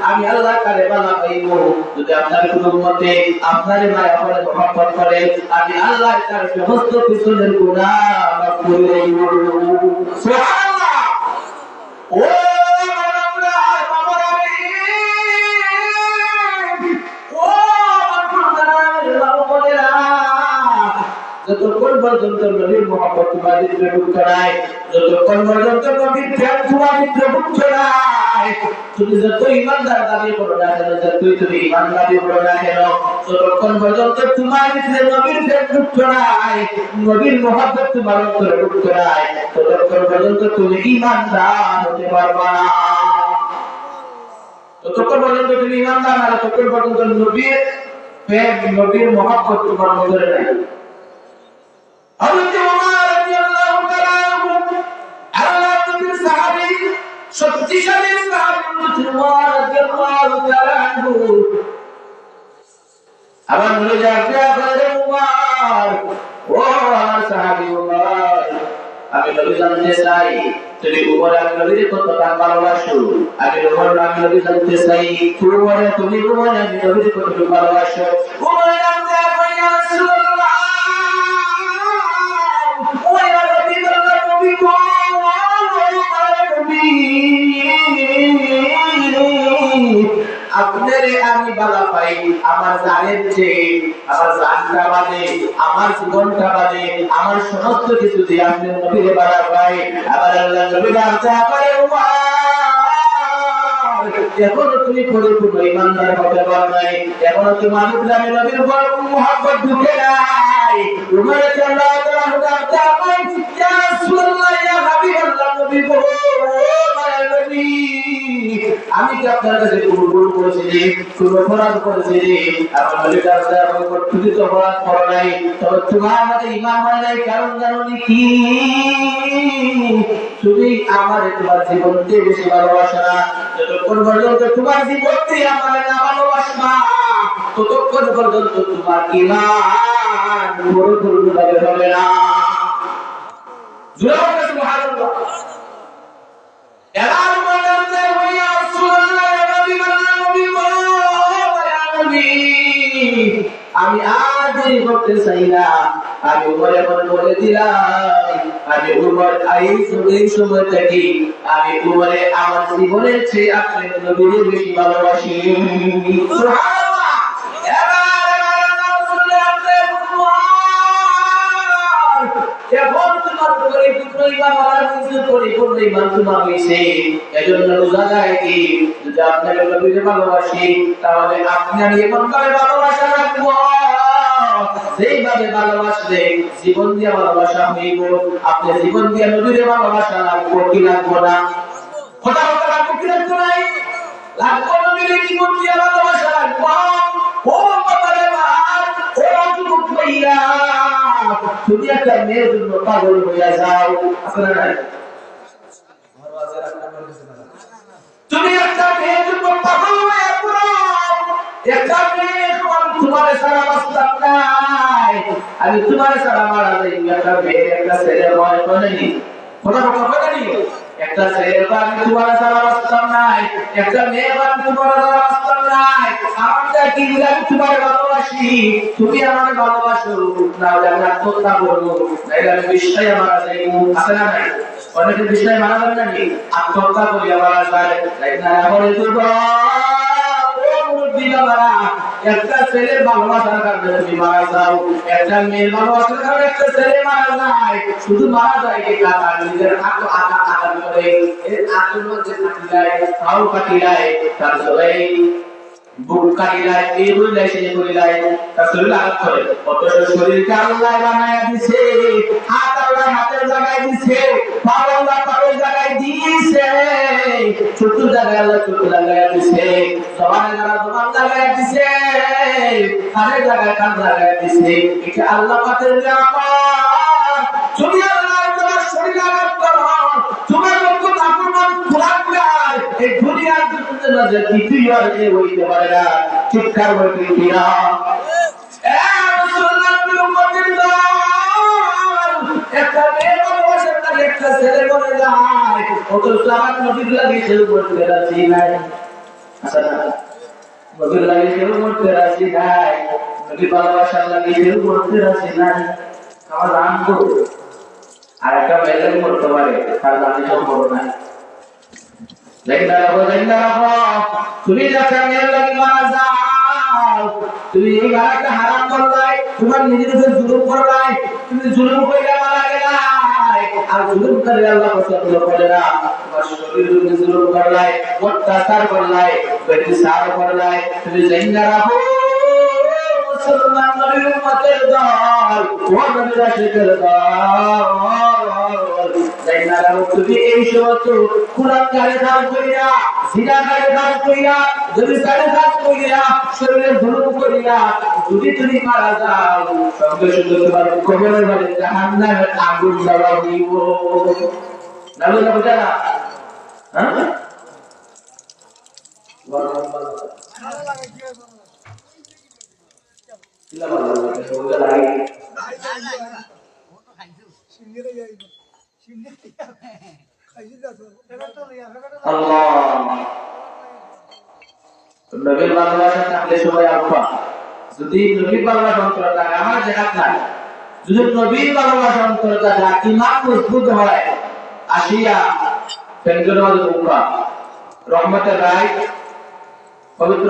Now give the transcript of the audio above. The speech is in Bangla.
আমি আল্লাহ কারে বালা পাইব যদি আপনার কোনো উম্মতে আপনারে মায়া করে মহব্বত করে আমি আল্লাহ তার সমস্ত পিছনের গুনাহ মাফ করে দেব সুবহানাল্লাহ ও যতক্ষণ পর্যন্ত নবীর মহব্বত তোমার ভিতরে ঢুকছে নাই, যতক্ষণ পর্যন্ত নবীর প্রেম তোমার ভিতরে ঢুকছে নাই, তুমি যত ইমানদার দাবি করো না কেন, যতই তুমি ইমান দাবি করো না কেন, যতক্ষণ পর্যন্ত তোমার ভিতরে নবীর প্রেম ঢুকছে নাই, নবীর মহব্বত তোমার ভিতরে ঢুকছে নাই, ততক্ষণ পর্যন্ত তুমি ইমানদার হতে পারবা না। যতক্ষণ পর্যন্ত তুমি ইমানদার না, ততক্ষণ পর্যন্ত নবীর প্রেম নবীর মহব্বত তোমার ভিতরে নাই। হযরত ওমর রাদিয়াল্লাহু তাআলা আনহু আল্লাহর নবীর সাহাবী শক্তিশালী সাহাবী ওমর রাদিয়াল্লাহু তাআলা আনহু আমার নবী জানতে পারে ওমর ও আমার সাহাবী ওমর আমি নবী জানতে চাই তুমি ওমর আমি নবীর কতটা ভালোবাসো আমি ওমর আমি নবী জানতে চাই তুমি ওমর আমি নবীর কতটা ভালোবাসো ওমর জানতে পারে ইয়া রাসূলুল্লাহ আপনারে আমি বালা পাই আমার জানের চেয়ে আমার জানটা বাদে আমার জীবনটা বাদে আমার সমস্ত কিছু দিয়ে আপনি নবীরে বালা পাই আবার আল্লাহ নবী জানতে পারে এখনো তুমি পরিপূর্ণ ইমানদার হতে পারো নাই, এখনো তোমার ভিতরে নবীর মুহাব্বত ঢুকে নাই। উমর রাদিয়াল্লাহু তাআলা জানতে পারে ইয়া রাসূলুল্লাহ ইয়া হাবিবাল্লাহ নবী গো নবী আমি কি আপনার কাছে কোনো ভুল করেছি কোনো অপরাধ করেছি আমার নবী জানতে পারে তুমি তো অপরাধ করো নাই, তবে তোমার মধ্যে ঈমান হয় নাই কারণ জানো কি তুমি আমারে তোমার জীবনকে বেশি ভালোবাসো না, যতক্ষণ পর্যন্ত তোমার জীবনকে আমারে না ভালোবাসবা ততক্ষণ পর্যন্ত তোমার ঈমান পরিপূর্ণভাবে হবে না। জোরে বলো সুবহানাল্লাহ। এবার বলতে হইয়া রাসূলুল্লাহ নবী নবী আমি আর দেরি করতে চাই না, আমি উমরে বলে দিলাম আমি উমর এই সময় থেকে আমি উমরে আমার জীবনের চেয়ে আপনি নবীকে বেশি ভালোবাসি সুবহানাল্লাহ। এখন তোমার পরিপূর্ণ ঈমান আমার কিছু পরিপূর্ণ ঈমান তোমার হইছে, এজন্য বোঝা যায় কি যদি আপনাকে নবীকে ভালোবাসি তাহলে আপনি আমি এমন ভাবে ভালোবাসা রাখবো যেইভাবে ভালোবাসলে জীবন দিয়ে ভালোবাসা হইব, আপনি জীবন দিয়ে নবীরে ভালোবাসা লাগবো কি লাগবো না, কথা বলতে লাগবো কি লাগবো নাই, লাগবো নবীরে জীবন দিয়ে ভালোবাসা লাগবো। ও বাবারে বাবা ও যুবক ভাইরা তুমি একটা মেয়ের জন্য পাগল হইয়া যাও, আসলে নাই তুমি একটা মেয়ের জন্য পাগল হইয়া পড়ো, একটা মেয়ে তোমার সারা বাস্তব নাই, আমি তোমার সারা মারা যাই, একটা মেয়ে একটা ছেলে হয় বলেনি কথা বলেনি একটা ছেলে আমি তোমার সারা বাস্তব নাই, একটা মেয়ে আমি তোমার সারা বাস্তব নাই, আমারটা কি আমি তোমার ভালোবাসি তুমি আমার ভালোবাসো না আমরা কথা বলবো নাইলে আমি বিষয় মারা যাই, আছে না নাই অনেকে বিষয় মারা যাবে নাকি আত্মহত্যা করি মারা যায় তাই না বলে তো একটা ছেলের ভালোবাসার কারণে তুমি মারা যাও, একটা মেয়ের ভালোবাসার কারণে একটা ছেলে মারা যায়, শুধু মারা যায় কি কাটা নিজের আঘাত করে এর আগুন মধ্যে কাটি যায় তাও কাটি যায় তার সবাই বুক কাটি যায় এই বলে সে করে যায় তার শরীর আঘাত করে অথচ শরীরকে আল্লাহ বানায়া দিয়েছে, হাত আল্লাহ হাতের জায়গায় দিয়েছে, পা আল্লাহ পায়ের জায়গায় দিয়েছে, ছোট জায়গায় আল্লাহ ছোট জায়গায় দিয়েছে, জবানের জায়গায় জবান জায়গায় দিয়েছে, কানের জায়গায় কান জায়গায় দিয়েছে, এটা আল্লাহ পাকের নিয়ামত। তুমি আল্লাহ তোমার শরীর আঘাত করো তোমার মতো নাফরমান কুলাঙ্গার এই দুনিয়ার জন্য যে দ্বিতীয় আর কেউ হইতে পারে না, চিৎকার বলতে কিনা একটা মেয়ে ভালোবাসার লাগে একটা ছেলে বলে যায় অথচ আমার নবীর লাগে কেউ বলতে রাজি নাই, আচ্ছা না, নবীর লাগে কেউ মরতে রাজি নাই, নবী ভালোবাসার লাগে কেউ মরতে রাজি নাই। আমার দান করো, আর একটা মেয়েদের মরতে পারে, তার দামি সম্পর্ক নাই। তুমি যখন মেয়ের লাগে মারা যাও, তুমি এই একটা হারাম করলাই, তোমার নিজের উপর জুলুম করলাই, তুমি জুলুম করে মারা গেলাই, আর জুলুম করে আল্লাহ পছন্দ করে না। তোমার শরীরের উপর জুলুম করলাই, অত্যাচার করলাই, ব্যভিচার করলাই, তুমি জিন্দা রাখো মুসলমান নবীর উম্মতের দল, ও নবীর আশিকের দল। জিন্দা রাখো তুমি এই সমস্ত কুলাঙ্গারে কাজ কইরা, জিনাকারে কাজ কইরা, ব্যভিচারে কাজ কইরা, শরীরে জুলুম কইরা যদি তুমি মারা যাও, সঙ্গে সঙ্গে তোমার কবরের মধ্যে জাহান্নামের আগুন জ্বালা দিব। না বলে বুঝা না? হ্যাঁ, নবীর ভালোবাসা থাকলে সবাই আলফা। যদি নবীর ভালোবাসা অন্তরে থাকে, আমার জায়গা নাই, যদি নবীর ভালোবাসা অন্তরে থাকে, ইমান মজবুত হয়, আসিয়া রহমতের রায় পবিত্র